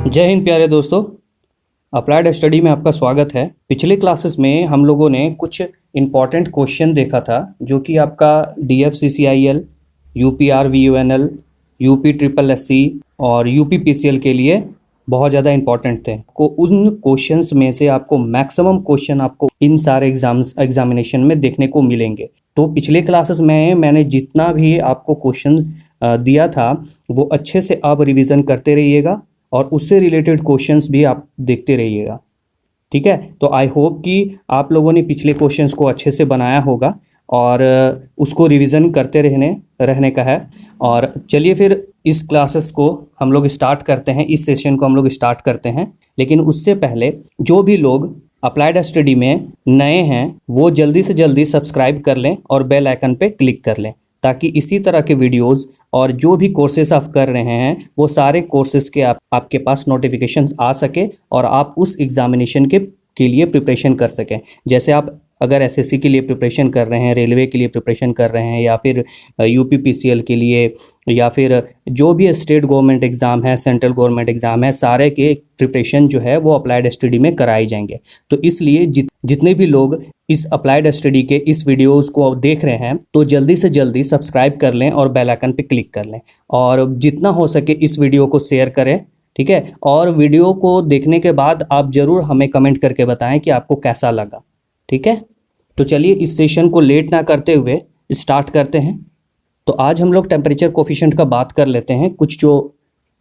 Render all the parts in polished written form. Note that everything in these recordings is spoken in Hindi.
जय हिंद प्यारे दोस्तों। अप्लाइड स्टडी में आपका स्वागत है। पिछले क्लासेस में हम लोगों ने कुछ इम्पॉर्टेंट क्वेश्चन देखा था जो कि आपका DFCCIL, UPRVUNL, UPSSC और UPPCL के लिए बहुत ज़्यादा इम्पॉर्टेंट थे। उन क्वेश्चंस में से आपको मैक्सिमम क्वेश्चन आपको इन सारे एग्जामिनेशन में देखने को मिलेंगे। तो पिछले क्लासेस में मैंने जितना भी आपको क्वेश्चन दिया था वो अच्छे से आप रिवीजन करते रहिएगा और उससे रिलेटेड क्वेश्चंस भी आप देखते रहिएगा। ठीक है, तो आई होप कि आप लोगों ने पिछले क्वेश्चंस को अच्छे से बनाया होगा और उसको रिवीजन करते रहने का है। और चलिए फिर इस क्लासेस को हम लोग स्टार्ट करते हैं, इस सेशन को हम लोग स्टार्ट करते हैं। लेकिन उससे पहले जो भी लोग अप्लाइड स्टडी में नए हैं वो जल्दी से जल्दी सब्सक्राइब कर लें और बेल आइकन पे क्लिक कर लें, ताकि इसी तरह के वीडियोस और जो भी कोर्सेस आप कर रहे हैं वो सारे कोर्सेज के आपके पास नोटिफिकेशंस आ सके और आप उस एग्जामिनेशन के लिए प्रिपरेशन कर सकें। जैसे आप अगर एसएससी के लिए प्रिपरेशन कर रहे हैं, रेलवे के लिए प्रिपरेशन कर रहे हैं, या फिर यूपीपीसीएल के लिए, या फिर जो भी स्टेट गवर्नमेंट एग्ज़ाम है, सेंट्रल गवर्नमेंट एग्ज़ाम है, सारे के प्रिपरेशन जो है वो अप्लाइड स्टडी में कराए जाएंगे। तो इसलिए जितने भी लोग इस अप्लाइड स्टडी के इस वीडियोस को देख रहे हैं तो जल्दी से जल्दी सब्सक्राइब कर लें और बेल आइकन पे क्लिक कर लें और जितना हो सके इस वीडियो को शेयर करें। ठीक है, और वीडियो को देखने के बाद आप ज़रूर हमें कमेंट करके बताएं कि आपको कैसा लगा। ठीक है, तो चलिए इस सेशन को लेट ना करते हुए स्टार्ट करते हैं। तो आज हम लोग टेम्परेचर कोफिशिएंट का बात कर लेते हैं। कुछ जो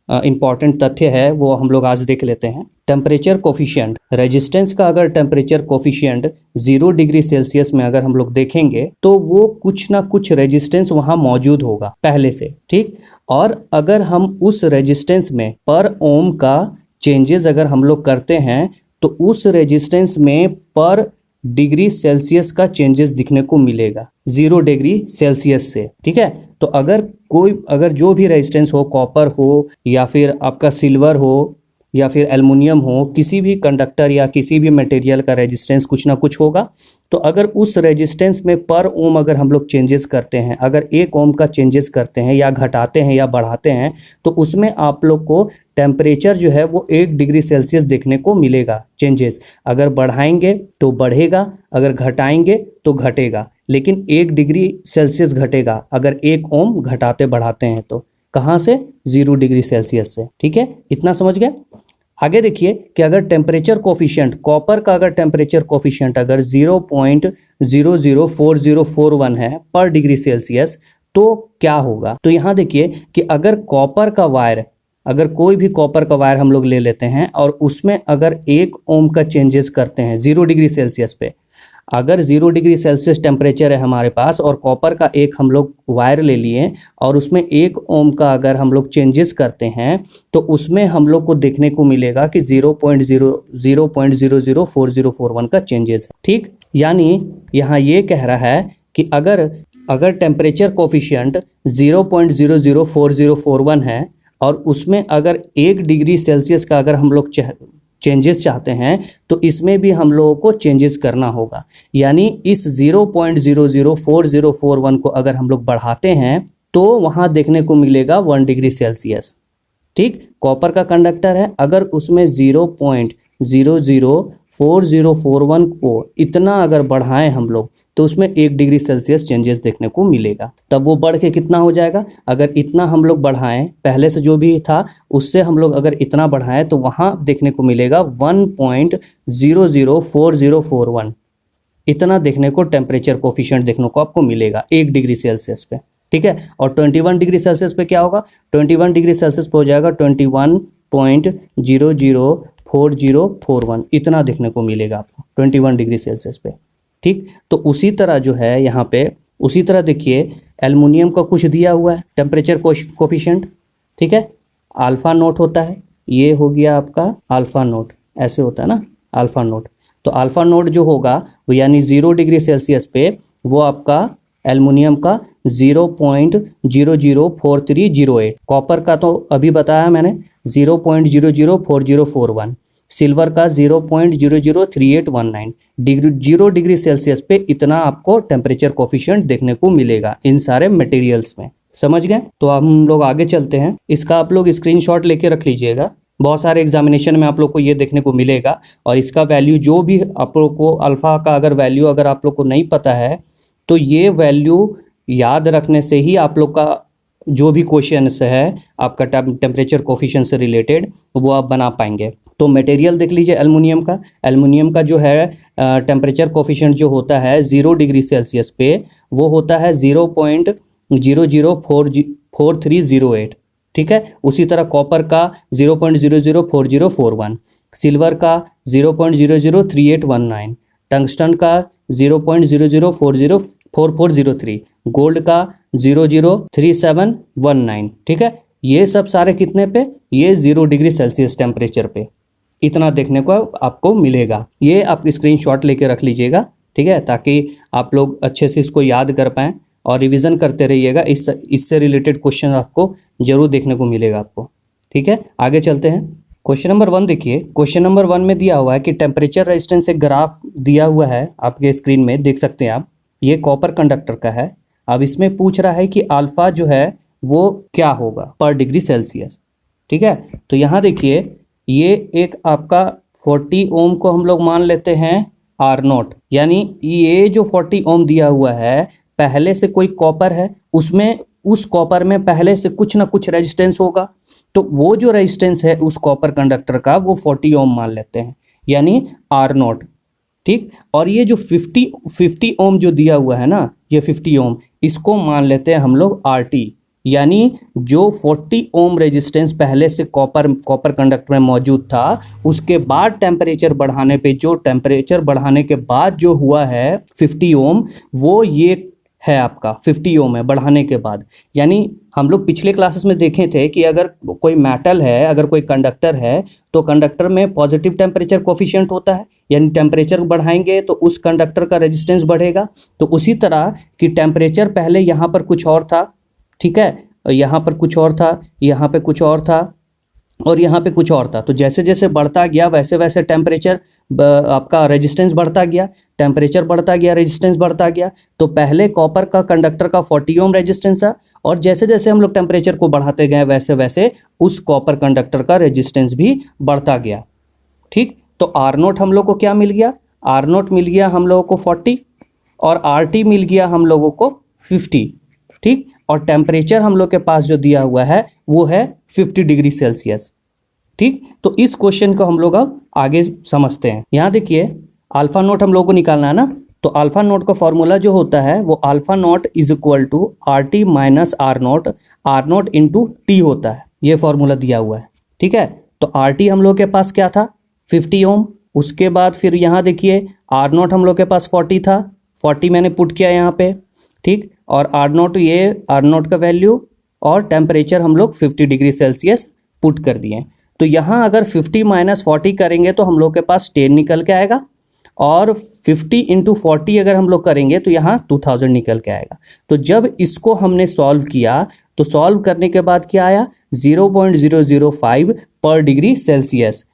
इम्पॉर्टेंट तथ्य है वो हम लोग आज देख लेते हैं। टेम्परेचर कोफिशिएंट, रेजिस्टेंस का अगर टेम्परेचर कोफिशिएंट 0 डिग्री सेल्सियस में अगर हम लोग देखेंगे तो वो कुछ ना कुछ रेजिस्टेंस वहाँ मौजूद होगा पहले से। ठीक, और अगर हम उस रेजिस्टेंस में पर ओम का चेंजेस अगर हम लोग करते हैं तो उस रेजिस्टेंस में पर डिग्री सेल्सियस का चेंजेस दिखने को मिलेगा 0 डिग्री सेल्सियस से। ठीक है, तो अगर जो भी रेजिस्टेंस हो, कॉपर हो या फिर आपका सिल्वर हो या फिर एल्युमिनियम हो, किसी भी कंडक्टर या किसी भी मटेरियल का रेजिस्टेंस कुछ ना कुछ होगा। तो अगर उस रेजिस्टेंस में पर ओम अगर हम लोग चेंजेस करते हैं, अगर 1 ओम का चेंजेस करते हैं या घटाते हैं या बढ़ाते हैं, तो उसमें आप लोग को टेम्परेचर जो है वो 1 डिग्री सेल्सियस देखने को मिलेगा चेंजेस। अगर बढ़ाएंगे तो बढ़ेगा, अगर घटाएंगे तो घटेगा, लेकिन 1 डिग्री सेल्सियस घटेगा अगर 1 ओम घटाते बढ़ाते हैं। तो कहाँ से? 0 डिग्री सेल्सियस से। ठीक है, इतना समझ गए। आगे देखिए कि अगर टेम्परेचर कोफिशिएंट, कॉपर का अगर टेम्परेचर कोफिशिएंट अगर 0.004041 है पर डिग्री सेल्सियस तो क्या होगा। तो यहाँ देखिए कि अगर कॉपर का वायर, अगर कोई भी कॉपर का वायर हम लोग ले लेते हैं और उसमें अगर 1 ओम का चेंजेस करते हैं 0 डिग्री सेल्सियस पे, अगर 0 डिग्री सेल्सियस टेम्परेचर है हमारे पास और कॉपर का एक हम लोग वायर ले लिए और उसमें 1 ओम का अगर हम लोग चेंजेस करते हैं तो उसमें हम लोग को देखने को मिलेगा कि 0.004041 का चेंजेस है। ठीक, यानी यहाँ ये कह रहा है कि अगर टेम्परेचर कोफिशिएंट 0.004041 है और उसमें अगर 1 डिग्री सेल्सियस का अगर हम लोग चेंजेस चाहते हैं तो इसमें भी हम लोगों को चेंजेस करना होगा। यानी इस 0.004041 को अगर हम लोग बढ़ाते हैं तो वहाँ देखने को मिलेगा 1 डिग्री सेल्सियस। ठीक, कॉपर का कंडक्टर है, अगर उसमें 0.004041 को इतना अगर बढ़ाएं हम लोग तो उसमें 1 डिग्री सेल्सियस चेंजेस देखने को मिलेगा। तब वो बढ़ के कितना हो जाएगा, अगर इतना हम लोग बढ़ाएं, पहले से जो भी था उससे हम लोग अगर इतना बढ़ाएं तो वहाँ देखने को मिलेगा 1.004041। इतना देखने को टेम्परेचर कोफिशिएंट देखने को आपको मिलेगा 1 डिग्री सेल्सियस पे। ठीक है, और 21 डिग्री सेल्सियस पे क्या होगा, 21 डिग्री सेल्सियस पे हो जाएगा 21.004041। इतना देखने को मिलेगा आपको 21 डिग्री सेल्सियस पे। ठीक, तो उसी तरह जो है यहाँ पे उसी तरह देखिए एल्युमिनियम का कुछ दिया हुआ है टेम्परेचर कोफिशिएंट। ठीक है, अल्फा नोट होता है, ये हो गया आपका अल्फा नोट, ऐसे होता है ना अल्फा नोट। तो अल्फा नोट जो होगा वो यानी 0 डिग्री सेल्सियस पे वो आपका एल्युमिनियम का 0.004308, कॉपर का तो अभी बताया मैंने 0.004041, सिल्वर का 0.003819। 0 डिग्री सेल्सियस पे इतना आपको टेम्परेचर कोफिशिएंट देखने को मिलेगा इन सारे मटेरियल्स में। समझ गए। तो अब हम लोग आगे चलते हैं। इसका आप लोग स्क्रीनशॉट लेके रख लीजिएगा बहुत सारे एग्जामिनेशन में आप लोग को ये देखने को मिलेगा। और इसका वैल्यू जो भी आप लोग को अल्फ़ा का अगर वैल्यू अगर आप लोग को नहीं पता है तो ये वैल्यू याद रखने से ही आप लोग का जो भी क्वेश्चन है आपका टेम्परेचर कोफिशिएंट से रिलेटेड वो आप बना पाएंगे। तो मटेरियल देख लीजिए एल्युमिनियम का जो है टेम्परेचर कोफिशिएंट जो होता है 0 डिग्री सेल्सियस पे वो होता है 0.004308। ठीक है। उसी तरह कॉपर का 0.004041, सिल्वर का 0.003819, टंगस्टन का 0.004403, गोल्ड का 003719। ठीक है। ये सब सारे कितने पे, ये 0 डिग्री सेल्सियस टेम्परेचर पे इतना देखने को आपको मिलेगा। ये आप स्क्रीनशॉट लेके रख लीजिएगा। ठीक है, ताकि आप लोग अच्छे से इसको याद कर पाएँ और रिवीजन करते रहिएगा। इससे रिलेटेड क्वेश्चन आपको जरूर देखने को मिलेगा आपको। ठीक है, आगे चलते हैं। क्वेश्चन नंबर 1 देखिए। क्वेश्चन नंबर 1 में दिया हुआ है कि टेम्परेचर रेजिस्टेंस एक ग्राफ दिया हुआ है, आपके स्क्रीन में देख सकते हैं आप। ये कॉपर कंडक्टर का है। अब इसमें पूछ रहा है कि अल्फा जो है वो क्या होगा पर डिग्री सेल्सियस। ठीक है, तो यहाँ देखिए ये एक आपका 40 ओम को हम लोग मान लेते हैं R0, यानी ये जो 40 ओम दिया हुआ है पहले से कोई कॉपर है, उसमें उस कॉपर में पहले से कुछ ना कुछ रेजिस्टेंस होगा, तो वो जो रेजिस्टेंस है उस कॉपर कंडक्टर का वो 40 ओम मान लेते हैं, यानी R0। ठीक, और ये जो 50 ओम जो दिया हुआ है ना, ये 50 ओम, इसको मान लेते हैं हम लोग RT, यानी जो 40 ओम रेजिस्टेंस पहले से कॉपर कंडक्टर में मौजूद था, उसके बाद टेम्परेचर बढ़ाने पे जो टेम्परेचर बढ़ाने के बाद जो हुआ है 50 ओम, वो ये है आपका 50 ओम है बढ़ाने के बाद। यानी हम लोग पिछले क्लासेस में देखे थे कि अगर कोई मेटल है, अगर कोई कंडक्टर है, तो कंडक्टर में पॉजिटिव टेम्परेचर कोफिशिएंट होता है, यानी टेम्परेचर बढ़ाएंगे तो उस कंडक्टर का रेजिस्टेंस बढ़ेगा। तो उसी तरह कि टेम्परेचर पहले यहाँ पर कुछ और था, ठीक है, यहाँ पर कुछ और था, यहाँ पे कुछ और था और यहाँ पे कुछ और था, तो जैसे जैसे बढ़ता गया वैसे वैसे टेम्परेचर आपका रेजिस्टेंस बढ़ता गया, टेम्परेचर बढ़ता गया, रेजिस्टेंस बढ़ता गया। तो पहले कॉपर का कंडक्टर का 40 ओम रेजिस्टेंस था, और जैसे जैसे हम लोग टेम्परेचर को बढ़ाते गए वैसे वैसे उस कॉपर कंडक्टर का रेजिस्टेंस भी बढ़ता गया। ठीक, तो R0 हम लोग को क्या मिल गया, R0 मिल गया हम लोगों को 40 और RT मिल गया हम लोगों को 50। ठीक, और टेम्परेचर हम लोग के पास जो दिया हुआ है वो है 50 डिग्री सेल्सियस। ठीक, तो इस क्वेश्चन को हम लोग अब आगे समझते हैं। यहाँ देखिए अल्फा नोट हम लोग को निकालना है ना, तो अल्फा नोट का फॉर्मूला जो होता है वो alpha nought is equal to RT minus R0 into T होता है। ये फॉर्मूला दिया हुआ है। ठीक है, तो RT हम लोग के पास क्या था 50 ओम, उसके बाद फिर यहाँ देखिए R0 हम लोग के पास 40 था, 40 मैंने पुट किया यहाँ पे। ठीक, और R0 ये R0 का वैल्यू और टेम्परेचर हम लोग 50 डिग्री सेल्सियस पुट कर दिए। तो यहाँ अगर 50 माइनस 40 करेंगे तो हम लोग के पास 10 निकल के आएगा, और 50 इंटू 40 अगर हम लोग करेंगे तो यहाँ 2000 निकल के आएगा। तो जब इसको हमने सॉल्व किया तो सॉल्व करने के बाद क्या आया 0.005 पर डिग्री सेल्सियस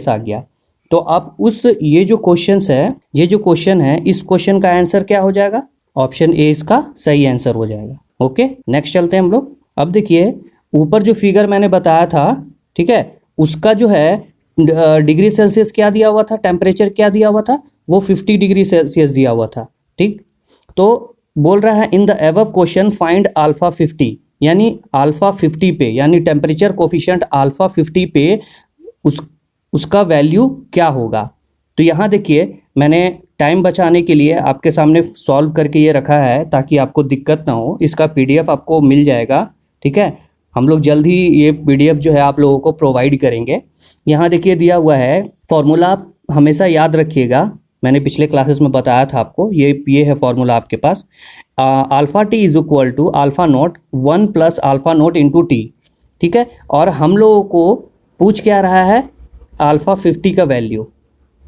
आ गया। तो अब ये जो क्वेश्चन है इस क्वेश्चन का आंसर क्या हो जाएगा, ऑप्शन ए इसका सही आंसर हो जाएगा। ओके, नेक्स्ट चलते हैं हम लोग। अब देखिए ऊपर जो फिगर मैंने बताया था, ठीक है, उसका जो है डिग्री सेल्सियस क्या दिया हुआ था, टेम्परेचर क्या दिया हुआ था, वो 50 डिग्री सेल्सियस दिया हुआ था। ठीक, तो बोल रहा है in the above question find alpha 50, यानी अल्फा 50 पे, यानी टेम्परेचर कोफिशिएंट अल्फा 50 पे उसका वैल्यू क्या होगा। तो यहाँ देखिए मैंने टाइम बचाने के लिए आपके सामने सॉल्व करके ये रखा है ताकि आपको दिक्कत ना हो। इसका PDF आपको मिल जाएगा। ठीक है, हम लोग जल्द ही ये PDF जो है आप लोगों को प्रोवाइड करेंगे। यहाँ देखिए दिया हुआ है फॉर्मूला, आप हमेशा याद रखिएगा, मैंने पिछले क्लासेस में बताया था आपको। ये है फॉर्मूला आपके पास, alpha T is equal to alpha naught 1 plus alpha naught into T. ठीक है, और हम लोगों को पूछ क्या रहा है अल्फा 50 का वैल्यू।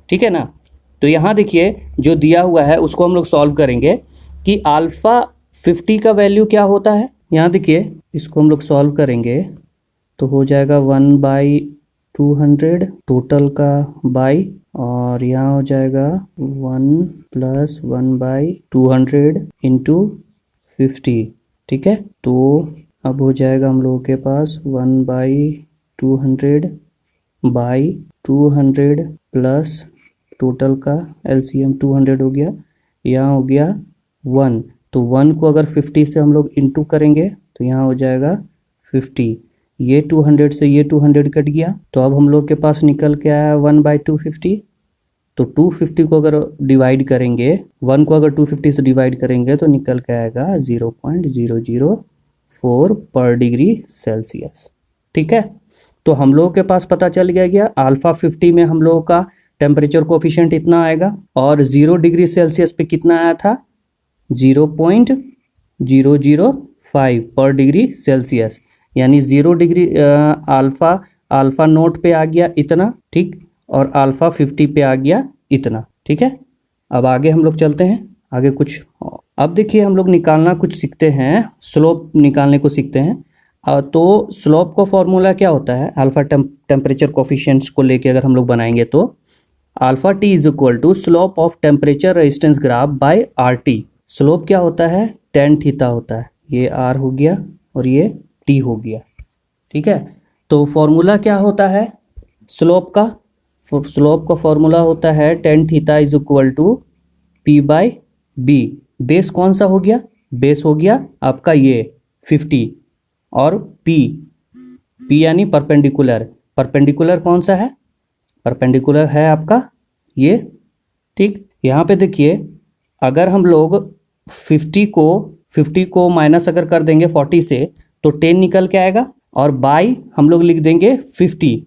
ठीक है ना, तो यहाँ देखिए जो दिया हुआ है उसको हम लोग सॉल्व करेंगे कि अल्फा 50 का वैल्यू क्या होता है। यहाँ देखिए इसको हम लोग सॉल्व करेंगे तो हो जाएगा 1/200 टोटल का बाई, और यहाँ हो जाएगा 1 प्लस 1/200 इंटू 50। ठीक है, तो अब हो जाएगा हम लोगों के पास 1/200 200 बाई 200 प्लस टोटल का एलसीएम 200 हो गया, यहाँ हो गया 1, तो 1 को अगर 50 से हम लोग इंटू करेंगे तो यहाँ हो जाएगा 50। ये 200 से ये 200 कट गया, तो अब हम लोग के पास निकल के आया 1/250। तो 250 को अगर डिवाइड करेंगे, 1 को अगर 250 से डिवाइड करेंगे तो निकल के आएगा 0.004 पर डिग्री सेल्सियस। ठीक है, तो हम लोगों के पास पता चल गया अल्फा 50 में हम लोगों का टेम्परेचर कोफिशिएंट इतना आएगा, और 0 डिग्री सेल्सियस पे कितना आया था 0.005 पर डिग्री सेल्सियस, यानी 0 डिग्री अल्फा नोट पे आ गया इतना, ठीक, और अल्फा 50 पे आ गया इतना। ठीक है, अब आगे हम लोग चलते हैं, आगे कुछ अब देखिए हम लोग निकालना कुछ सीखते हैं, स्लोप निकालने को सीखते हैं। तो स्लोप का फॉर्मूला क्या होता है अल्फा टेम्परेचर कोफिशिएंट्स को लेके अगर हम लोग बनाएंगे तो alpha T is equal to slope of temperature resistance graph by R T. Slope क्या होता है, टेन थीटा होता है, ये आर हो गया और ये टी हो गया। ठीक है, तो फॉर्मूला क्या होता है स्लोप का, स्लोप का फॉर्मूला होता है tan theta is equal to P by B. Base कौन सा हो गया, बेस हो गया आपका ये 50, और पी यानी परपेंडिकुलर, परपेंडिकुलर कौन सा है, परपेंडिकुलर है आपका ये। ठीक, यहाँ पे देखिए अगर हम लोग 50 को माइनस अगर कर देंगे 40 से तो 10 निकल के आएगा, और बाई हम लोग लिख देंगे 50,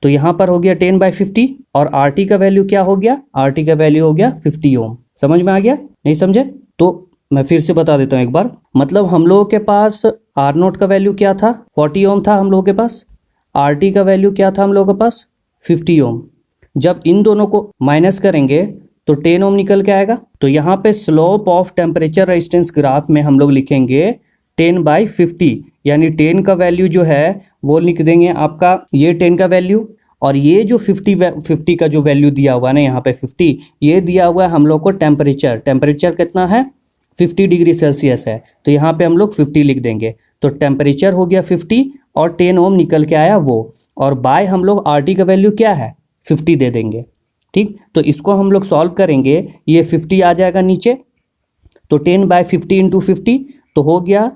तो यहाँ पर हो गया 10/50, और आर टी का वैल्यू क्या हो गया, आर टी का वैल्यू हो गया 50 ओम। समझ में आ गया, नहीं समझे तो मैं फिर से बता देता हूँ एक बार। मतलब हम लोगों के पास आर नोट का वैल्यू क्या था 40 ओम था हम लोगों के पास, आर टी का वैल्यू क्या था हम लोगों के पास 50 ओम। जब इन दोनों को माइनस करेंगे तो 10 ओम निकल के आएगा। तो यहाँ पे slope of temperature resistance graph में हम लोग लिखेंगे 10/50, यानी 10 का वैल्यू जो है वो लिख देंगे आपका ये 10 का वैल्यू, और ये जो 50 का जो वैल्यू दिया हुआ है ना यहाँ पे 50, ये दिया हुआ है हम लोग को टेम्परेचर, टेम्परेचर कितना है 50 डिग्री सेल्सियस है, तो यहाँ पे हम लोग 50 लिख देंगे। तो टेम्परेचर हो गया 50 और 10 ओम निकल के आया वो, और बाय हम लोग आर टी का वैल्यू क्या है 50 दे देंगे। ठीक, तो इसको हम लोग सॉल्व करेंगे, ये 50 आ जाएगा नीचे, तो 10/50 इंटू 50 तो हो गया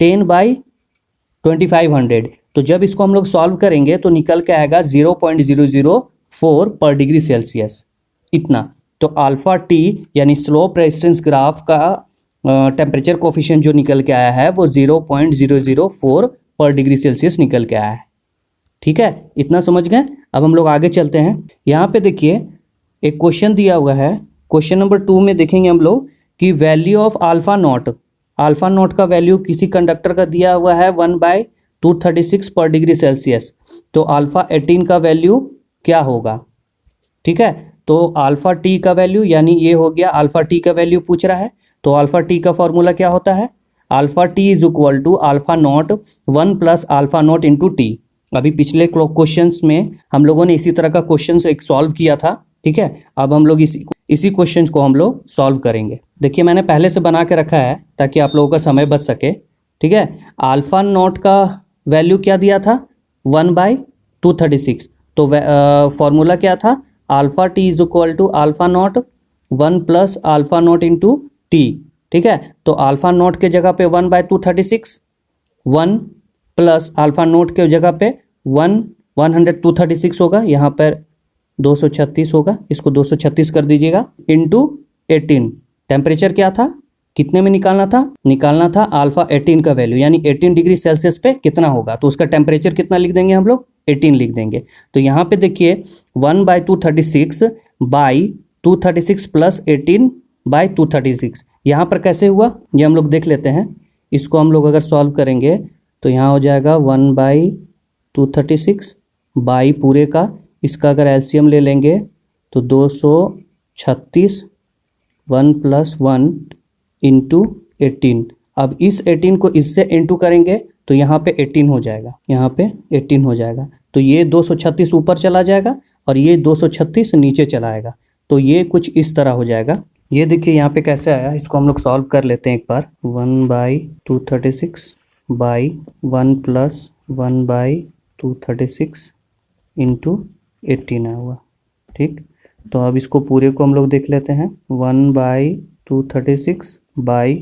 10/2500। तो जब इसको हम लोग सॉल्व करेंगे तो निकल के आएगा 0.004 पर डिग्री सेल्सियस इतना। तो अल्फा टी यानी स्लोप रेजिस्टेंस ग्राफ का टेम्परेचर कोफिशिएंट जो निकल के आया है वो 0.004 पर डिग्री सेल्सियस निकल के आया है। ठीक है, इतना समझ गए। अब हम लोग आगे चलते हैं। यहाँ पे देखिए एक क्वेश्चन दिया हुआ है, क्वेश्चन नंबर 2 में देखेंगे हम लोग कि value of alpha not, alpha not का वैल्यू किसी कंडक्टर का दिया हुआ है 1/236 पर डिग्री सेल्सियस, तो अल्फा 18 का वैल्यू क्या होगा। ठीक है, तो अल्फा टी का वैल्यू, यानी ये हो गया अल्फा टी का वैल्यू पूछ रहा है, तो अल्फा टी का फॉर्मूला क्या होता है alpha T is equal to alpha nought 1 plus alpha nought into T. अभी पिछले क्वेश्चंस में हम लोगों ने इसी तरह का क्वेश्चन एक सॉल्व किया था। ठीक है, अब हम लोग इसी क्वेश्चन को हम लोग सॉल्व करेंगे। देखिए मैंने पहले से बना के रखा है ताकि आप लोगों का समय बच सके। ठीक है, अल्फा नॉट का वैल्यू क्या दिया था 1/236, तो फॉर्मूला क्या था alpha T is equal to alpha nought 1 plus alpha nought into T. ठीक है, तो अल्फा नॉट के जगह पे 1/236, 1 प्लस अल्फा नोट के जगह पे 236 होगा, यहाँ पर 236 होगा, इसको 236 कर दीजिएगा, इंटू 18। टेम्परेचर क्या था, कितने में निकालना था अल्फा 18 का वैल्यू, यानी 18 डिग्री सेल्सियस पे कितना होगा, तो उसका टेम्परेचर कितना लिख देंगे हम लोग 18 लिख देंगे। तो यहाँ पे देखिए 1/236 प्लस 18/236, यहाँ पर कैसे हुआ ये हम लोग देख लेते हैं। इसको हम लोग अगर सॉल्व करेंगे तो यहाँ हो जाएगा 1/236 बाई पूरे का, इसका अगर एलसीएम ले लेंगे तो 236, 1 + 1 इंटू 18। अब इस 18 को इससे इंटू करेंगे तो यहाँ पे 18 हो जाएगा, यहाँ पे 18 हो जाएगा, तो ये 236 ऊपर चला जाएगा और ये 236 नीचे चला आएगा, तो ये कुछ इस तरह हो जाएगा। ये देखिए यहाँ पे कैसे आया, इसको हम लोग सॉल्व कर लेते हैं एक बार। 1/236 बाई 1 + 1/2 236 इंटू 18 आया हुआ। ठीक, तो अब इसको पूरे को हम लोग देख लेते हैं। 1/236 बाई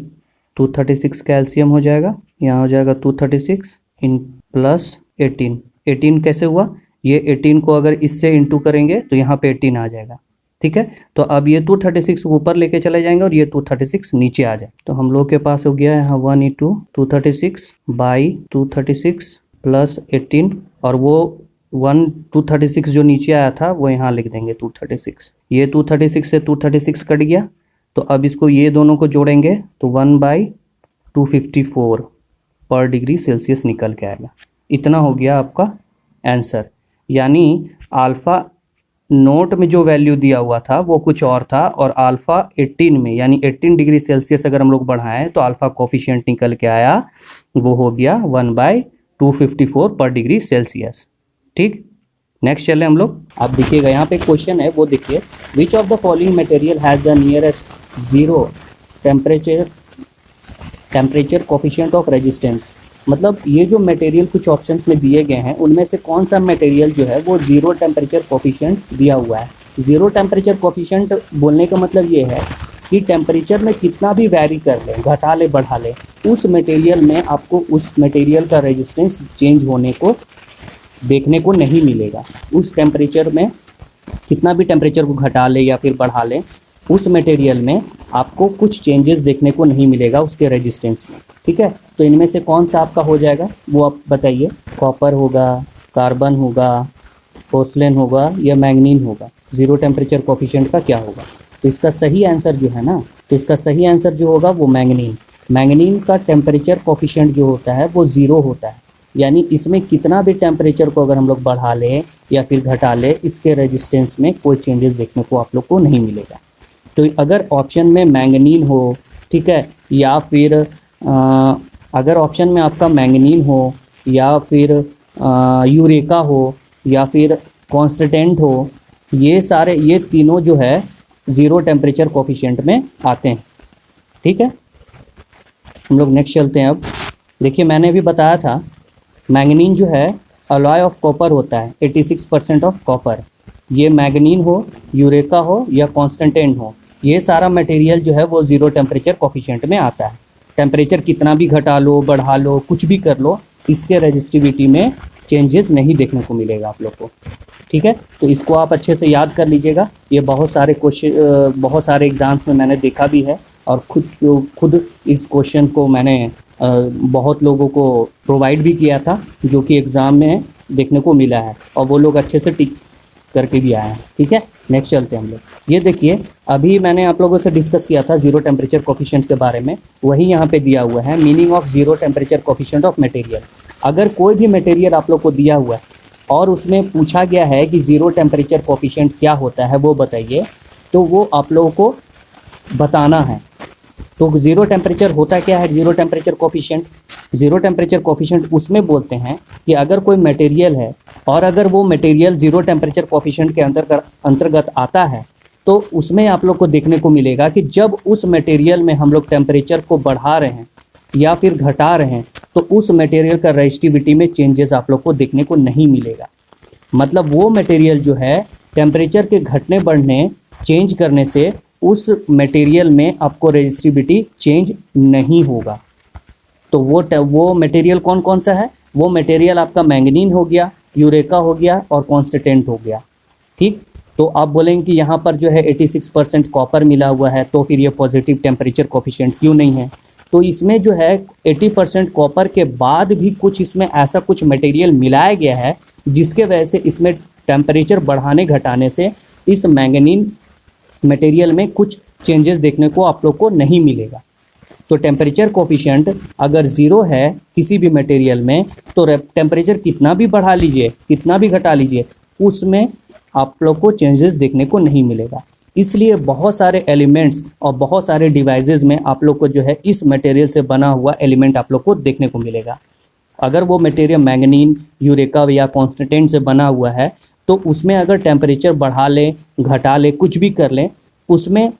236 का एलसीएम हो जाएगा, यहाँ हो जाएगा 236 इन प्लस 18। 18 कैसे हुआ, ये 18 को अगर इससे इंटू करेंगे तो यहाँ पे 18 आ जाएगा। ठीक है, तो अब ये 236 ऊपर लेके चले जाएंगे और ये 236 नीचे आ जाए। तो हम लोग के पास हो गया यहाँ 1 इंटू 236 बाई 236 प्लस 18, और वो 236 जो नीचे आया था वो यहाँ लिख देंगे 236। ये 236 से 236 कट गया, तो अब इसको ये दोनों को जोड़ेंगे तो 1/254 पर डिग्री सेल्सियस निकल के आएगा। इतना हो गया आपका आंसर। यानी अल्फ़ा नोट में जो वैल्यू दिया हुआ था वो कुछ और था, और अल्फ़ा 18 में यानी 18 डिग्री सेल्सियस अगर हम लोग बढ़ाएं तो अल्फ़ा कोफिशिएंट निकल के आया, वो हो गया 1/254 पर डिग्री सेल्सियस। ठीक, नेक्स्ट चले हम लोग। आप देखिएगा यहाँ पे क्वेश्चन है, वो देखिए, which of the following material has the nearest zero temperature coefficient of resistance. मतलब ये जो मटेरियल कुछ ऑप्शंस में दिए गए हैं उनमें से कौन सा मटेरियल जो है वो जीरो टेम्परेचर कोफिशिएंट दिया हुआ है। जीरो टेम्परेचर कोफिशिएंट बोलने का मतलब ये है कि टेम्परेचर में कितना भी वैरी कर ले, घटा ले, बढ़ा ले, उस मटेरियल में आपको उस मटेरियल का रेजिस्टेंस चेंज होने को देखने को नहीं मिलेगा। उस टेम्परेचर में कितना भी टेम्परेचर को घटा ले या फिर बढ़ा ले, उस मटेरियल में आपको कुछ चेंजेस देखने को नहीं मिलेगा उसके रेजिस्टेंस में। ठीक है, तो इनमें से कौन सा आपका हो जाएगा वो आप बताइए। कॉपर होगा, कार्बन होगा, पोर्सलेन होगा या मैंगनीन होगा। जीरो टेम्परेचर कोफिशिएंट का क्या होगा? तो इसका सही आंसर जो है ना, तो इसका सही आंसर जो होगा वो मैंगनीन। मैंगनीन का टेम्परेचर कोफिशिएंट जो होता है वो ज़ीरो होता है। यानी इसमें कितना भी टेम्परेचर को अगर हम लोग बढ़ा लें या फिर घटा लें, इसके रेजिस्टेंस में कोई चेंजेस देखने को आप लोग को नहीं मिलेगा। तो अगर ऑप्शन में मैंगनीन हो, ठीक है, या फिर अगर ऑप्शन में आपका मैंगनीन हो या फिर यूरेका हो या फिर कॉन्स्टेंट हो, ये तीनों जो है ज़ीरो टेम्परेचर कोफिशिएंट में आते हैं। ठीक है, हम लोग नेक्स्ट चलते हैं। अब देखिए, मैंने भी बताया था मैंगनीन जो है अलॉय ऑफ कॉपर होता है, 86% ऑफ कॉपर। ये मैंगनीन हो, यूरेका हो या कॉन्स्टेंट हो, ये सारा मटेरियल जो है वो ज़ीरो टेम्परेचर कोफिशिएंट में आता है। टेम्परेचर कितना भी घटा लो, बढ़ा लो, कुछ भी कर लो, इसके रेजिस्टिविटी में चेंजेस नहीं देखने को मिलेगा आप लोग को। ठीक है, तो इसको आप अच्छे से याद कर लीजिएगा। ये बहुत सारे क्वेश्चन, बहुत सारे एग्जाम्स में मैंने देखा भी है, और खुद इस क्वेश्चन को मैंने बहुत लोगों को प्रोवाइड भी किया था, जो कि एग्ज़ाम में देखने को मिला है, और वो लोग अच्छे से टिक करके भी आए हैं। ठीक है, नेक्स्ट चलते हैं हम लोग। ये देखिए, अभी मैंने आप लोगों से डिस्कस किया था जीरो टेम्परेचर कोफिशिएंट के बारे में, वही यहाँ पे दिया हुआ है, meaning of zero temperature coefficient of material. अगर कोई भी मटेरियल आप लोग को दिया हुआ है और उसमें पूछा गया है कि जीरो टेम्परेचर कोफिशिएंट क्या होता है वो बताइए, तो वो आप लोगों को बताना है। तो जीरो टेम्परेचर होता क्या है? Zero temperature coefficient, zero temperature coefficient उसमें बोलते हैं कि अगर कोई मटेरियल है और अगर वो मटेरियल जीरो टेम्परेचर कोफिशिएंट के अंतर्गत आता है, तो उसमें आप लोग को देखने को मिलेगा कि जब उस मटेरियल में हम लोग टेम्परेचर को बढ़ा रहे हैं या फिर घटा रहे हैं, तो उस मटेरियल का रेजिस्टिविटी में चेंजेस आप लोग को देखने को नहीं मिलेगा। मतलब वो मटेरियल जो है टेम्परेचर के घटने बढ़ने, चेंज करने से उस मटेरियल में आपको रेजिस्टिविटी चेंज नहीं होगा। तो वो मटेरियल कौन कौन सा है? वो मटेरियल आपका मैंगनीन हो गया, यूरेका हो गया और कॉन्स्टेंट हो गया। ठीक, तो आप बोलेंगे कि यहाँ पर जो है 86% कॉपर मिला हुआ है, तो फिर ये पॉजिटिव टेम्परेचर कोफिशिएंट क्यों नहीं है? तो इसमें जो है 80% कॉपर के बाद भी कुछ इसमें ऐसा कुछ मटेरियल मिलाया गया है जिसके वजह से इसमें टेम्परेचर बढ़ाने घटाने से इस मैंगनीन मटेरियल में कुछ चेंजेस देखने को आप लोग को नहीं मिलेगा। तो टेम्परेचर कोफिशिएंट अगर ज़ीरो है किसी भी मटेरियल में, तो टेम्परेचर कितना भी बढ़ा लीजिए, कितना भी घटा लीजिए, उसमें आप लोग को चेंजेस देखने को नहीं मिलेगा। इसलिए बहुत सारे एलिमेंट्स और बहुत सारे डिवाइसेस में आप लोग को जो है इस मटेरियल से बना हुआ एलिमेंट आप लोग को देखने को मिलेगा। अगर वो मटेरियल मैंगनीन, यूरेका या कॉन्स्टेंट से बना हुआ है, तो उसमें अगर टेम्परेचर बढ़ा लें, घटा लें, कुछ भी कर लें, उसमें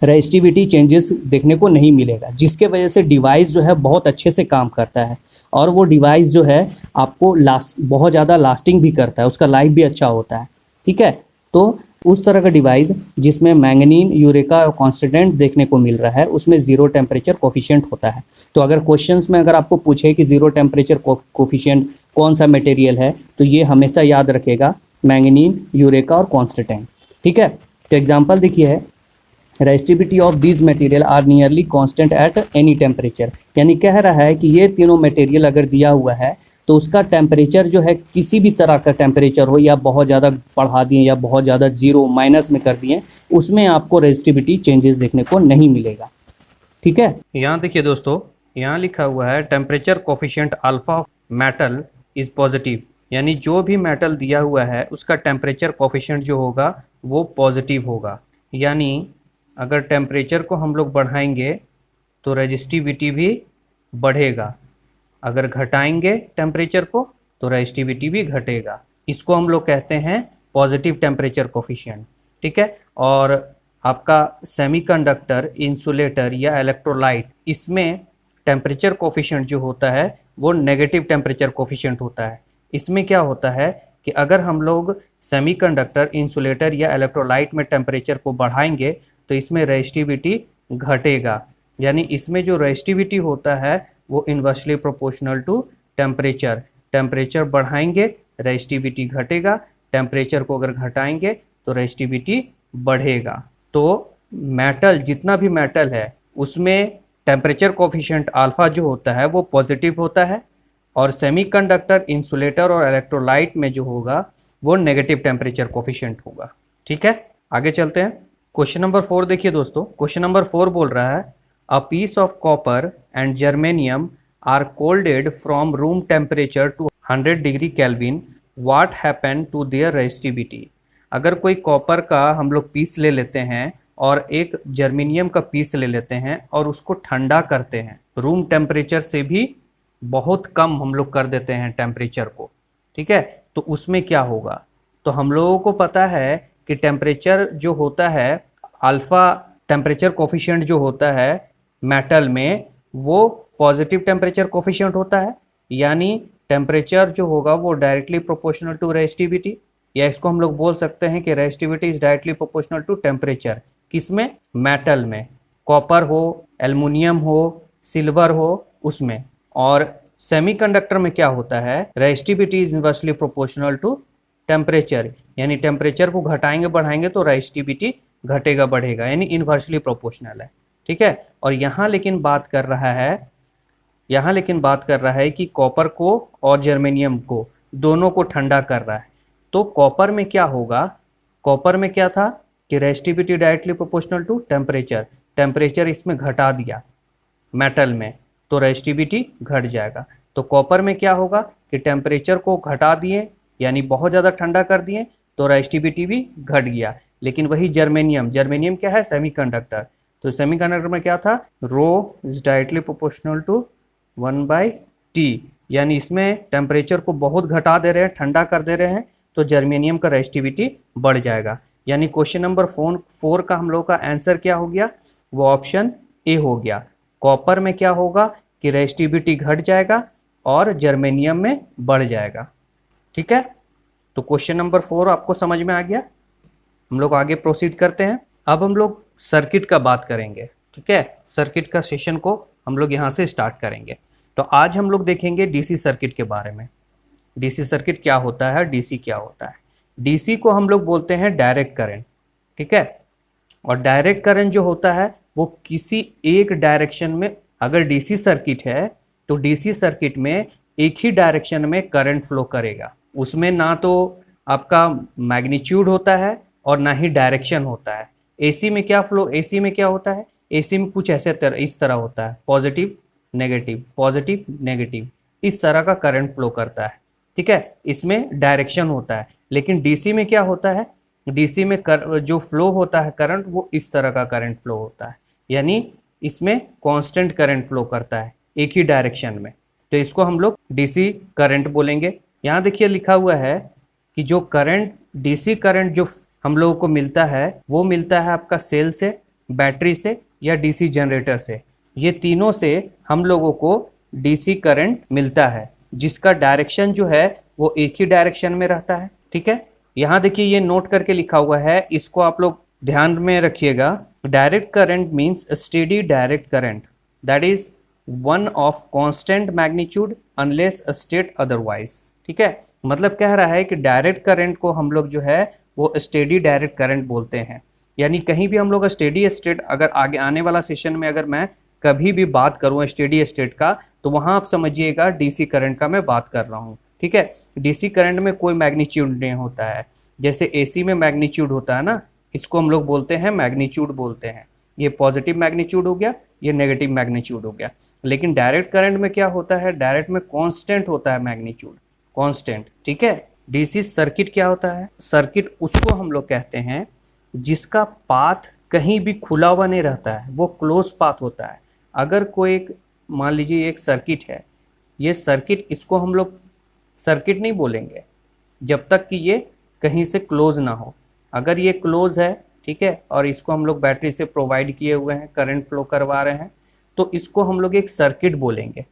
रेजिस्टिविटी चेंजेस देखने को नहीं मिलेगा, जिसके वजह से डिवाइस जो है बहुत अच्छे से काम करता है। और वो डिवाइस जो है आपको बहुत ज़्यादा लास्टिंग भी करता है, उसका लाइफ भी अच्छा होता है। ठीक है, तो उस तरह का डिवाइस जिसमें मैंगनीन, यूरेका और कॉन्स्टेंट देखने को मिल रहा है, उसमें ज़ीरो टेम्परेचर कोफिशिएंट होता है। तो अगर क्वेश्चंस में अगर आपको पूछे कि ज़ीरो टेम्परेचर कोफिशिएंट कौन सा मटेरियल है, तो ये हमेशा याद रखेगा मैंगनीन, यूरेका और कॉन्स्टेंट। ठीक है, तो एग्जाम्पल देखिए है, resistivity of these material are nearly constant at any temperature. यानी कह रहा है कि ये तीनों मटेरियल अगर दिया हुआ है तो उसका टेम्परेचर जो है किसी भी तरह का टेम्परेचर हो, या बहुत ज़्यादा बढ़ा दिए या बहुत ज़्यादा जीरो माइनस में कर दिए, उसमें आपको रेजिस्टिविटी चेंजेस देखने को नहीं मिलेगा। ठीक है, यहाँ देखिए दोस्तों, यहाँ लिखा हुआ है temperature coefficient alpha metal is positive. यानी जो भी मेटल दिया हुआ है उसका टेम्परेचर कोफिशिएंट जो होगा वो पॉजिटिव होगा। यानी अगर टेम्परेचर को हम लोग बढ़ाएंगे तो रेजिस्टिविटी भी बढ़ेगा, अगर घटाएंगे टेम्परेचर को तो रेजिस्टिविटी भी घटेगा। इसको हम लोग कहते हैं पॉजिटिव टेम्परेचर कोफिशिएंट। ठीक है, और आपका सेमीकंडक्टर, इंसुलेटर या इलेक्ट्रोलाइट, इसमें टेम्परेचर कोफिशिएंट जो होता है वो नेगेटिव टेम्परेचर कोफिशिएंट होता है। इसमें क्या होता है कि अगर हम लोग सेमीकंडक्टर, इंसुलेटर या इलेक्ट्रोलाइट में टेम्परेचर को बढ़ाएंगे तो इसमें रेजिस्टिविटी घटेगा। यानी इसमें जो रेजिस्टिविटी होता है वो inversely proportional to temperature. Temperature बढ़ाएंगे रेजिस्टिविटी घटेगा, टेम्परेचर को अगर घटाएंगे तो रेजिस्टिविटी बढ़ेगा। तो मेटल, जितना भी मेटल है उसमें टेम्परेचर कोफिशिएंट अल्फा जो होता है वो पॉजिटिव होता है, और सेमीकंडक्टर, इंसुलेटर और इलेक्ट्रोलाइट में जो होगा वो नेगेटिव टेम्परेचर कोफिशिएंट होगा। ठीक है, आगे चलते हैं। क्वेश्चन नंबर 4 देखिए दोस्तों। क्वेश्चन नंबर 4 बोल रहा है a piece of copper and germanium are colded from room temperature to 100 degree kelvin, what happen to their resistivity. अगर कोई कॉपर का हम लोग पीस ले लेते हैं और एक जर्मेनियम का पीस ले लेते हैं और उसको ठंडा करते हैं, रूम टेम्परेचर से भी बहुत कम हम लोग कर देते हैं टेम्परेचर को। ठीक है, तो उसमें क्या होगा। तो हम लोगों को पता है कि टेम्परेचर जो होता है, अल्फा टेम्परेचर कोफिशिएंट जो होता है मेटल में, वो पॉजिटिव टेम्परेचर कोफिशिएंट होता है। यानी टेम्परेचर जो होगा वो डायरेक्टली प्रोपोर्शनल टू रेजिस्टिविटी, या इसको हम लोग बोल सकते हैं कि resistivity is directly proportional to temperature. किसमें? मेटल में, कॉपर हो, एल्युमिनियम हो, सिल्वर हो, उसमें। और सेमीकंडक्टर में क्या होता है, resistivity is inversely proportional to temperature. यानी टेम्परेचर को घटाएंगे बढ़ाएंगे तो रेजिस्टिविटी घटेगा बढ़ेगा, यानी इनवर्सली प्रोपोर्शनल है। ठीक है, और यहाँ लेकिन बात कर रहा है कि कॉपर को और जर्मेनियम को दोनों को ठंडा कर रहा है। तो कॉपर में क्या होगा, कॉपर में क्या था कि resistivity directly proportional to temperature, temperature इसमें घटा दिया मेटल में तो रेजिस्टिविटी घट जाएगा। तो कॉपर में क्या होगा कि टेम्परेचर को घटा दिए, यानी बहुत ज़्यादा ठंडा कर दिए तो रेजिस्टिविटी भी घट गया। लेकिन वही जर्मेनियम, जर्मेनियम क्या है, सेमीकंडक्टर, तो सेमीकंडक्टर में क्या था, rho is directly proportional to 1/T। यानी इसमें टेम्परेचर को बहुत घटा दे रहे हैं, ठंडा कर दे रहे हैं, तो जर्मेनियम का रेजिस्टिविटी बढ़ जाएगा। यानी क्वेश्चन नंबर 4 का हम लोग का आंसर क्या हो गया, वो ऑप्शन ए हो गया। कॉपर में क्या होगा कि रेजिस्टिविटी घट जाएगा और जर्मेनियम में बढ़ जाएगा। ठीक है, तो क्वेश्चन नंबर 4 आपको समझ में आ गया। हम लोग आगे प्रोसीड करते हैं। अब हम लोग सर्किट का बात करेंगे। ठीक है, सर्किट का सेशन को हम लोग यहाँ से स्टार्ट करेंगे। तो आज हम लोग देखेंगे डीसी सर्किट के बारे में। डीसी सर्किट क्या होता है, डीसी क्या होता है। डीसी को हम लोग बोलते हैं डायरेक्ट करंट। ठीक है, और डायरेक्ट करंट जो होता है वो किसी एक डायरेक्शन में, अगर डीसी सर्किट है तो डीसी सर्किट में एक ही डायरेक्शन में करंट फ्लो करेगा। उसमें ना तो आपका मैग्नीट्यूड होता है और ना ही डायरेक्शन होता है। एसी में क्या फ्लो, एसी में क्या होता है, एसी में कुछ ऐसे इस तरह होता है, पॉजिटिव नेगेटिव, पॉजिटिव नेगेटिव, इस तरह का करंट फ्लो करता है। ठीक है, इसमें डायरेक्शन होता है। लेकिन डीसी में क्या होता है, डीसी में जो फ्लो होता है करंट, वो इस तरह का करंट फ्लो होता है। यानी इसमें कांस्टेंट करंट फ्लो करता है एक ही डायरेक्शन में, तो इसको हम लोग डीसी करंट बोलेंगे। यहाँ देखिए लिखा हुआ है कि जो करंट, डीसी करंट जो हम लोगों को मिलता है वो मिलता है आपका सेल से, बैटरी से या डीसी जनरेटर से। ये तीनों से हम लोगों को डीसी करंट मिलता है। जिसका डायरेक्शन जो है वो एक ही डायरेक्शन में रहता है। ठीक है, यहाँ देखिए ये नोट करके लिखा हुआ है, इसको आप लोग ध्यान में रखिएगा। Direct current means steady direct current that is one of constant magnitude unless state otherwise. ठीक है, मतलब कह रहा है कि डायरेक्ट करंट को हम लोग जो है वो स्टेडी डायरेक्ट करंट बोलते हैं। यानी कहीं भी हम लोग स्टेडी स्टेट, अगर आगे आने वाला सेशन में अगर मैं कभी भी बात करूँ स्टेडी स्टेट का, तो वहाँ आप समझिएगा डीसी करंट का मैं बात कर रहा हूँ। ठीक है, डीसी करंट में कोई मैग्नीट्यूड नहीं होता है, जैसे एसी में मैग्नीट्यूड होता है ना, इसको हम लोग बोलते हैं मैग्नीट्यूड बोलते हैं। ये पॉजिटिव मैग्नीट्यूड हो गया, ये नेगेटिव मैग्नीट्यूड हो गया। लेकिन डायरेक्ट करंट में क्या होता है, डायरेक्ट में कांस्टेंट होता है मैग्नीट्यूड, कांस्टेंट। ठीक है, डीसी सर्किट क्या होता है, सर्किट उसको हम लोग कहते हैं जिसका पाथ कहीं भी खुला हुआ नहीं रहता है, वो क्लोज पाथ होता है। अगर कोई एक, मान लीजिए एक सर्किट है, ये सर्किट, इसको हम लोग सर्किट नहीं बोलेंगे जब तक कि ये कहीं से क्लोज ना हो। अगर ये क्लोज है, ठीक है, और इसको हम लोग बैटरी से प्रोवाइड किए हुए हैं, करंट फ्लो करवा रहे हैं, तो इसको हम लोग एक सर्किट बोलेंगे।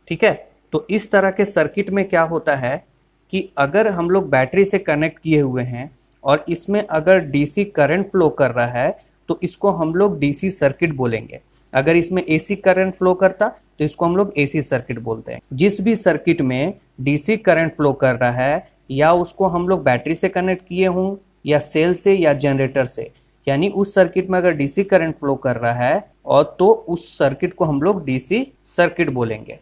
ठीक है, तो इस तरह के सर्किट में क्या होता है कि अगर हम लोग बैटरी से कनेक्ट किए हुए हैं और इसमें अगर डीसी करंट फ्लो कर रहा है तो इसको हम लोग डीसी सर्किट बोलेंगे। अगर इसमें एसी करंट फ्लो करता तो इसको हम लोग एसी सर्किट बोलते हैं। जिस भी सर्किट में डीसी करंट फ्लो कर रहा है, या उसको हम लोग बैटरी से कनेक्ट किए हों या सेल से या जनरेटर से, यानी उस सर्किट में अगर डीसी करंट फ्लो कर रहा है और तो उस सर्किट को हम लोग डीसी सर्किट बोलेंगे।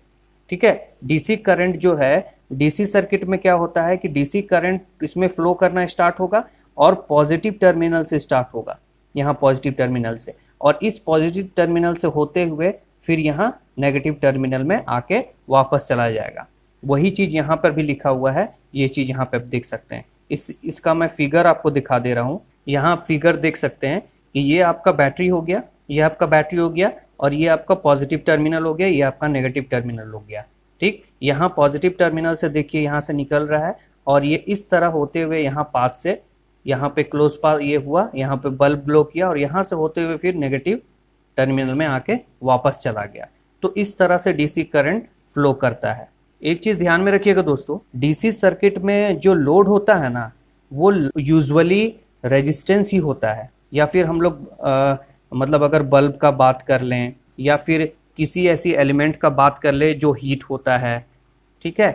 ठीक है, डीसी करंट जो है, डीसी सर्किट में क्या होता है कि डीसी करंट इसमें फ्लो करना स्टार्ट होगा और पॉजिटिव टर्मिनल से स्टार्ट होगा, यहाँ पॉजिटिव टर्मिनल से, और इस पॉजिटिव टर्मिनल से होते हुए फिर यहाँ नेगेटिव टर्मिनल में आके वापस चला जाएगा। वही चीज़ यहाँ पर भी लिखा हुआ है, ये चीज़ यहाँ पे आप देख सकते हैं। इसका मैं फिगर आपको दिखा दे रहा हूँ। यहाँ आप फिगर देख सकते हैं कि ये आपका बैटरी हो गया, ये आपका बैटरी हो गया, और ये आपका पॉजिटिव टर्मिनल हो गया, ये आपका नेगेटिव टर्मिनल हो गया। ठीक, यहाँ पॉजिटिव टर्मिनल से देखिए यहाँ से निकल रहा है, और ये इस तरह होते हुए यहाँ पाथ से, यहाँ पे क्लोज पाथ ये हुआ, यहाँ पे बल्ब ग्लो किया, और यहाँ से होते हुए फिर नेगेटिव टर्मिनल में आके वापस चला गया। तो इस तरह से डीसी करंट फ्लो करता है। एक चीज़ ध्यान में रखिएगा दोस्तों, डीसी सर्किट में जो लोड होता है ना, वो यूजुअली रेजिस्टेंस ही होता है, या फिर हम लोग मतलब अगर बल्ब का बात कर लें या फिर किसी ऐसी एलिमेंट का बात कर ले जो हीट होता है। ठीक है,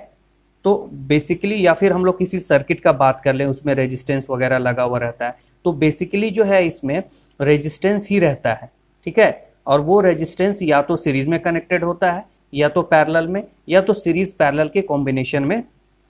तो बेसिकली, या फिर हम लोग किसी सर्किट का बात कर लें उसमें रेजिस्टेंस वगैरह लगा हुआ रहता है, तो बेसिकली जो है इसमें रेजिस्टेंस ही रहता है। ठीक है, और वो रेजिस्टेंस या तो सीरीज में कनेक्टेड होता है, या तो पैरेलल में, या तो सीरीज पैरेलल के कॉम्बिनेशन में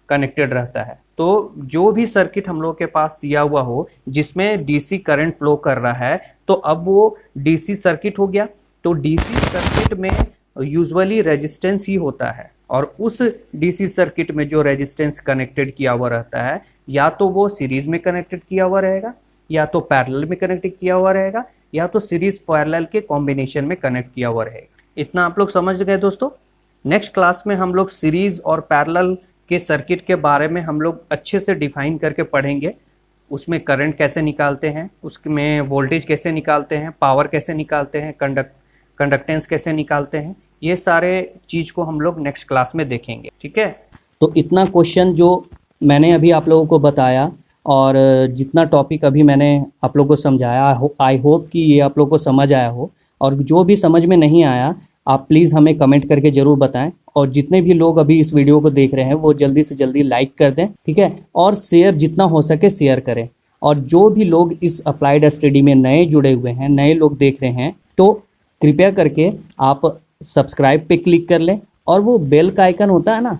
कनेक्टेड रहता है। तो जो भी सर्किट हम लोग के पास दिया हुआ हो जिसमें डीसी करंट फ्लो कर रहा है, तो अब वो डीसी सर्किट हो गया। तो डीसी सर्किट में यूजुअली रेजिस्टेंस ही होता है, और उस डीसी सर्किट में जो रेजिस्टेंस कनेक्टेड किया हुआ रहता है, या तो वो सीरीज में कनेक्टेड किया हुआ रहेगा, या तो पैरेलल में कनेक्टेड किया हुआ रहेगा, या तो सीरीज पैरेलल के कॉम्बिनेशन में कनेक्ट किया हुआ रहेगा। इतना आप लोग समझ गए दोस्तों। नेक्स्ट क्लास में हम लोग सीरीज और पैरेलल के सर्किट के बारे में हम लोग अच्छे से डिफाइन करके पढ़ेंगे। उसमें करंट कैसे निकालते हैं, उसमें वोल्टेज कैसे निकालते हैं, पावर कैसे निकालते हैं, कंडक्टेंस कैसे निकालते हैं, ये सारे चीज़ को हम लोग नेक्स्ट क्लास में देखेंगे। ठीक है, तो इतना क्वेश्चन जो मैंने अभी आप लोगों को बताया और जितना टॉपिक अभी मैंने आप लोगों को समझाया, आई होप कि ये आप लोगों को समझ आया हो। और जो भी समझ में नहीं आया आप प्लीज़ हमें कमेंट करके ज़रूर बताएं। और जितने भी लोग अभी इस वीडियो को देख रहे हैं वो जल्दी से जल्दी लाइक कर दें, ठीक है, और शेयर जितना हो सके शेयर करें। और जो भी लोग इस अप्लाइड स्टडी में नए जुड़े हुए हैं, नए लोग देख रहे हैं, तो कृपया करके आप सब्सक्राइब पे क्लिक कर लें, और वो बेल का आइकन होता है ना,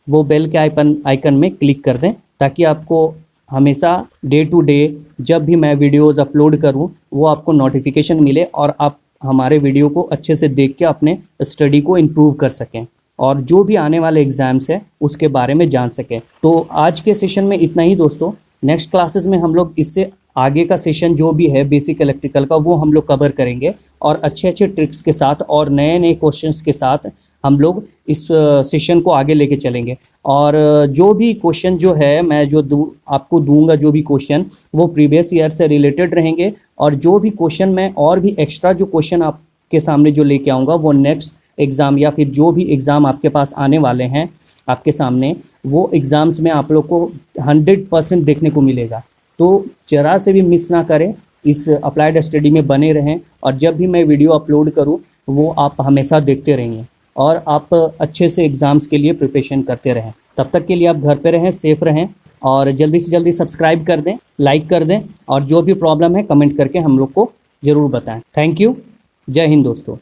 वो बेल के आइकन में क्लिक कर दें, ताकि आपको हमेशा डे टू डे जब भी मैं वीडियोस अपलोड करूं वो आपको नोटिफिकेशन मिले, और आप हमारे वीडियो को अच्छे से देख के अपने स्टडी को इम्प्रूव कर सकें, और जो भी आने वाले एग्ज़ाम्स है उसके बारे में जान सकें। तो आज के सेशन में इतना ही दोस्तों। नेक्स्ट क्लासेस में हम लोग इससे आगे का सेशन जो भी है बेसिक इलेक्ट्रिकल का, वो हम लोग कवर करेंगे, और अच्छे अच्छे ट्रिक्स के साथ और नए नए क्वेश्चंस के साथ हम लोग इस सेशन को आगे लेके चलेंगे। और जो भी क्वेश्चन जो है मैं जो आपको दूंगा, जो भी क्वेश्चन वो प्रीवियस ईयर से रिलेटेड रहेंगे, और जो भी क्वेश्चन मैं और भी एक्स्ट्रा जो क्वेश्चन आपके सामने जो लेके आऊँगा वो नेक्स्ट एग्ज़ाम या फिर जो भी एग्ज़ाम आपके पास आने वाले हैं आपके सामने, वो एग्ज़ाम्स में आप लोग को 100% देखने को मिलेगा। तो जरा से भी मिस ना करें, इस अप्लाइड स्टडी में बने रहें, और जब भी मैं वीडियो अपलोड करूं वो आप हमेशा देखते रहेंगे और आप अच्छे से एग्ज़ाम्स के लिए प्रिपरेशन करते रहें। तब तक के लिए आप घर पे रहें, सेफ रहें, और जल्दी से जल्दी सब्सक्राइब कर दें, लाइक कर दें, और जो भी प्रॉब्लम है कमेंट करके हम लोग को ज़रूर बताएं। Thank you. जय हिंद दोस्तों।